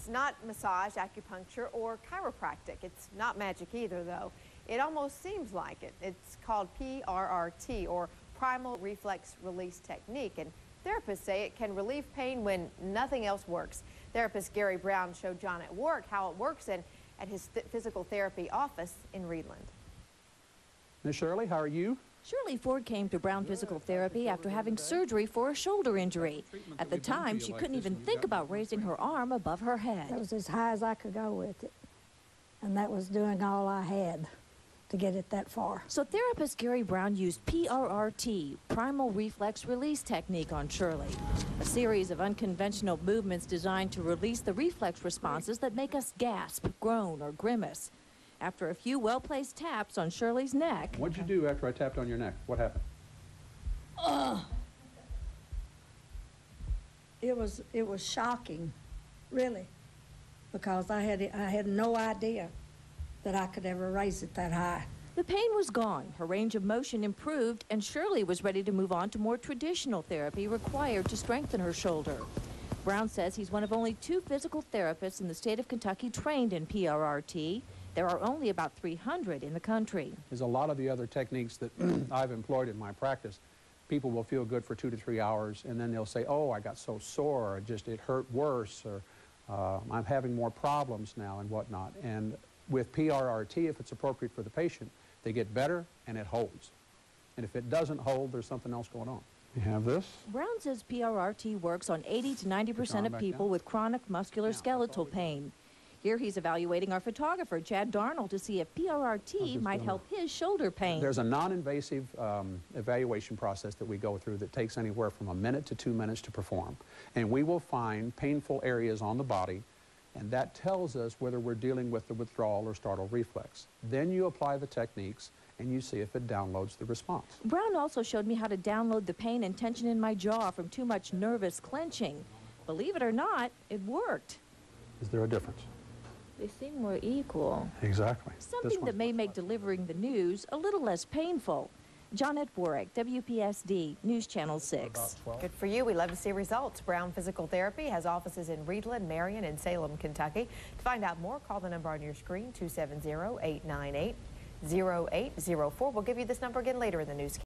It's not massage, acupuncture, or chiropractic. It's not magic either, though. It almost seems like it. It's called PRRT, or Primal Reflex Release Technique, and therapists say it can relieve pain when nothing else works. Therapist Gary Brown showed John at work how it works at his physical therapy office in Reedland. Miss Shirley, how are you? Shirley Ford came to Brown Physical Therapy after having surgery for a shoulder injury. At the time, she couldn't even think about raising her arm above her head. That was as high as I could go with it, and that was doing all I had to get it that far. So therapist Gary Brown used PRRT, Primal Reflex Release Technique, on Shirley, a series of unconventional movements designed to release the reflex responses that make us gasp, groan, or grimace. After a few well-placed taps on Shirley's neck... What'd you do after I tapped on your neck? What happened? It was shocking, really, because I had no idea that I could ever raise it that high. The pain was gone, her range of motion improved, and Shirley was ready to move on to more traditional therapy required to strengthen her shoulder. Brown says he's one of only 2 physical therapists in the state of Kentucky trained in PRRT. There are only about 300 in the country. There's a lot of the other techniques that I've employed in my practice. People will feel good for 2 to 3 hours, and then they'll say, oh, I got so sore, or just it hurt worse, or I'm having more problems now and whatnot. And with PRRT, if it's appropriate for the patient, they get better and it holds. And if it doesn't hold, there's something else going on. You have this. Brown says PRRT works on 80 to 90% of people with chronic musculoskeletal pain. Here he's evaluating our photographer, Chad Darnell, to see if PRRT might help his shoulder pain. There's a non-invasive evaluation process that we go through that takes anywhere from 1 minute to 2 minutes to perform. And we will find painful areas on the body, and that tells us whether we're dealing with the withdrawal or startle reflex. Then you apply the techniques, and you see if it downloads the response. Brown also showed me how to download the pain and tension in my jaw from too much nervous clenching. Believe it or not, it worked. Is there a difference? They seem more equal. Exactly. Something that may make delivering the news a little less painful. John Warwick, WPSD, News Channel 6. Good for you. We love to see results. Brown Physical Therapy has offices in Reedland, Marion, and Salem, Kentucky. To find out more, call the number on your screen, 270-898-0804. We'll give you this number again later in the news.